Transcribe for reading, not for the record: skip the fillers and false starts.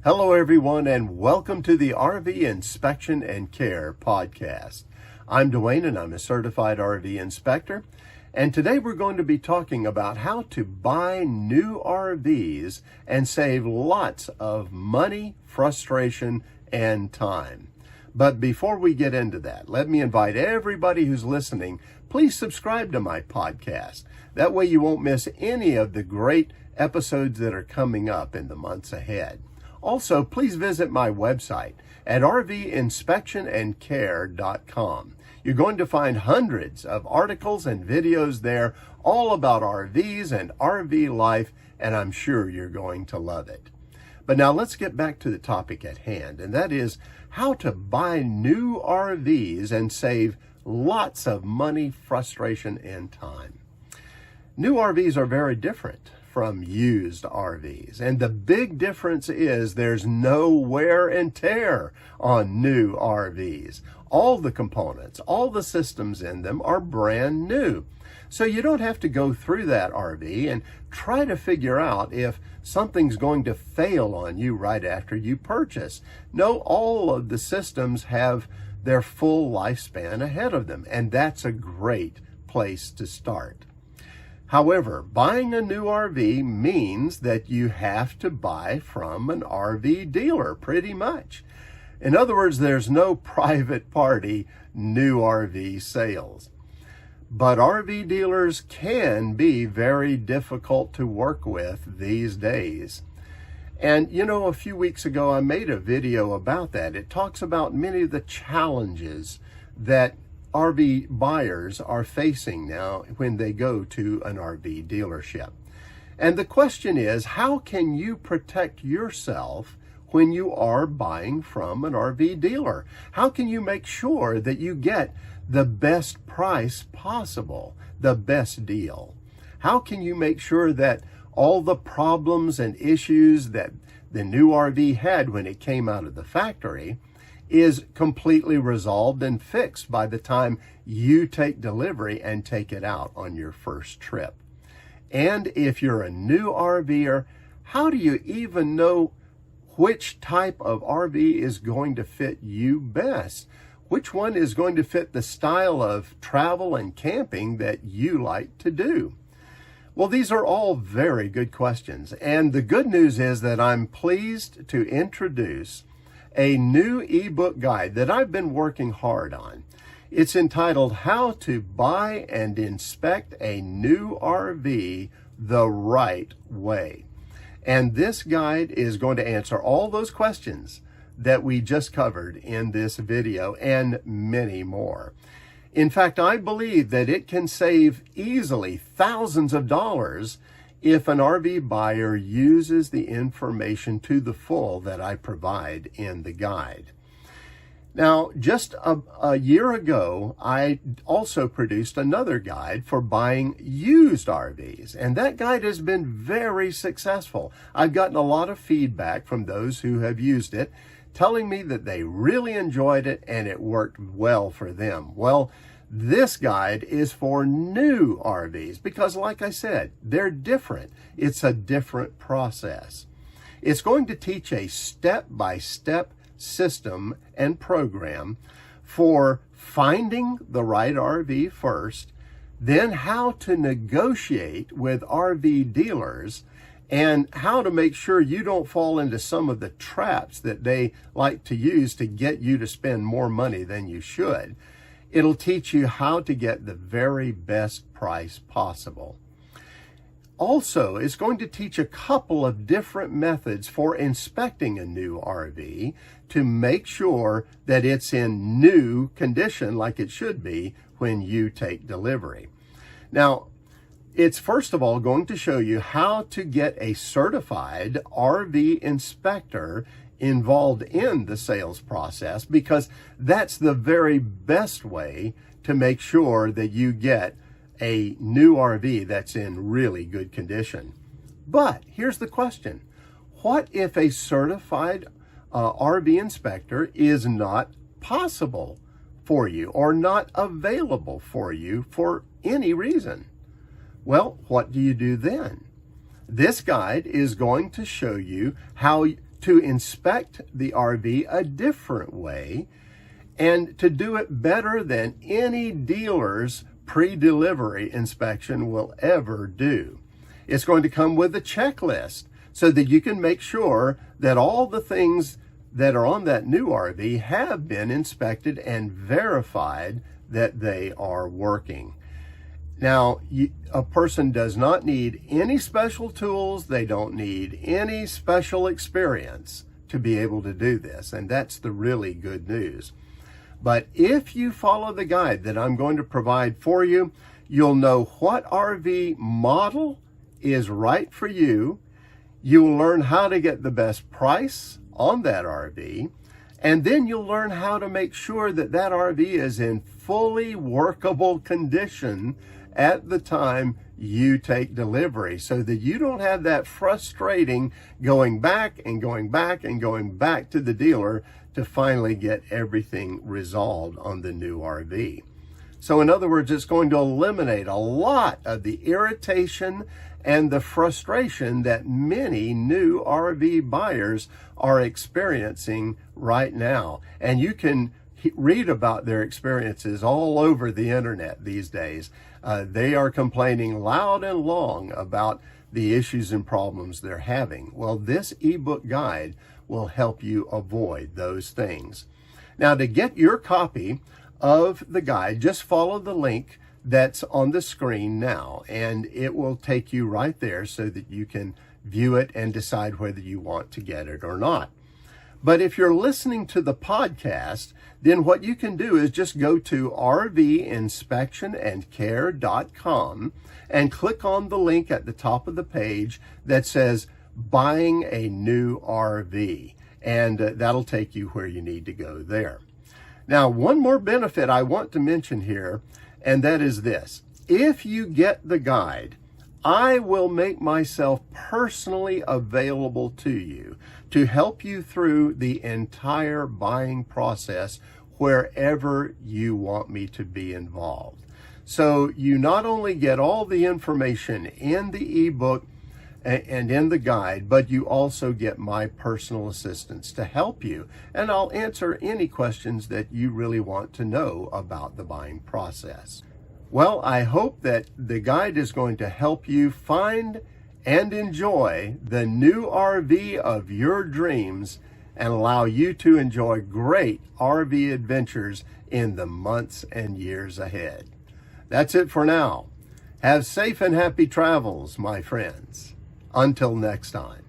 Hello everyone, and welcome to the RV Inspection and Care podcast. I'm Dwayne and I'm a certified RV inspector, and today we're going to be talking about how to buy new RVs and save lots of money, frustration, and time. But before we get into that, let me invite everybody who's listening, please subscribe to my podcast. That way you won't miss any of the great episodes that are coming up in the months ahead. Also, please visit my website at rvinspectionandcare.com. You're going to find hundreds of articles and videos there all about RVs and RV life, and I'm sure you're going to love it. But now let's get back to the topic at hand, and that is how to buy new RVs and save lots of money, frustration, and time. New RVs are very different from used RVs. And the big difference is there's no wear and tear on new RVs. All the components, all the systems in them are brand new. So you don't have to go through that RV and try to figure out if something's going to fail on you right after you purchase. No, all of the systems have their full lifespan ahead of them, and that's a great place to start. However, buying a new RV means that you have to buy from an RV dealer, pretty much. In other words, there's no private party new RV sales. But RV dealers can be very difficult to work with these days. And you know, a few weeks ago, I made a video about that. It talks about many of the challenges that RV buyers are facing now when they go to an RV dealership. And the question is, how can you protect yourself when you are buying from an RV dealer? How can you make sure that you get the best price possible, the best deal? How can you make sure that all the problems and issues that the new RV had when it came out of the factory is completely resolved and fixed by the time you take delivery and take it out on your first trip? And if you're a new RVer, how do you even know which type of RV is going to fit you best? Which one is going to fit the style of travel and camping that you like to do? Well, these are all very good questions. And the good news is that I'm pleased to introduce a new ebook guide that I've been working hard on. It's entitled How to Buy and Inspect a New RV the Right Way. And this guide is going to answer all those questions that we just covered in this video and many more. In fact, I believe that it can save easily thousands of dollars if an RV buyer uses the information to the full that I provide in the guide. Now, just a year ago, I also produced another guide for buying used RVs, and that guide has been very successful. I've gotten a lot of feedback from those who have used it, telling me that they really enjoyed it and it worked well for them. Well, this guide is for new RVs because, like I said, they're different. It's a different process. It's going to teach a step-by-step system and program for finding the right RV first, then how to negotiate with RV dealers, and how to make sure you don't fall into some of the traps that they like to use to get you to spend more money than you should. It'll teach you how to get the very best price possible. Also, it's going to teach a couple of different methods for inspecting a new RV to make sure that it's in new condition like it should be when you take delivery. Now, it's first of all going to show you how to get a certified RV inspector involved in the sales process, because that's the very best way to make sure that you get a new RV that's in really good condition. But here's the question. What if a certified RV inspector is not possible for you or not available for you for any reason? Well, what do you do then? This guide is going to show you how to inspect the RV a different way and to do it better than any dealer's pre-delivery inspection will ever do. It's going to come with a checklist so that you can make sure that all the things that are on that new RV have been inspected and verified that they are working. Now, a person does not need any special tools. They don't need any special experience to be able to do this. And that's the really good news. But if you follow the guide that I'm going to provide for you, you'll know what RV model is right for you. You'll learn how to get the best price on that RV. And then you'll learn how to make sure that that RV is in fully workable condition at the time you take delivery, so that you don't have that frustrating going back and going back and going back to the dealer to finally get everything resolved on the new RV. So in other words, it's going to eliminate a lot of the irritation and the frustration that many new RV buyers are experiencing right now. And you can read about their experiences all over the internet these days. They are complaining loud and long about the issues and problems they're having. Well, this ebook guide will help you avoid those things. Now, to get your copy of the guide, just follow the link that's on the screen now, and it will take you right there so that you can view it and decide whether you want to get it or not. But if you're listening to the podcast, then what you can do is just go to rvinspectionandcare.com and click on the link at the top of the page that says Buying a New RV, and that'll take you where you need to go there. Now, one more benefit I want to mention here, and that is this. If you get the guide, I will make myself personally available to you to help you through the entire buying process wherever you want me to be involved. So you not only get all the information in the ebook and in the guide, but you also get my personal assistance to help you. And I'll answer any questions that you really want to know about the buying process. Well, I hope that the guide is going to help you find and enjoy the new RV of your dreams and allow you to enjoy great RV adventures in the months and years ahead. That's it for now. Have safe and happy travels, my friends. Until next time.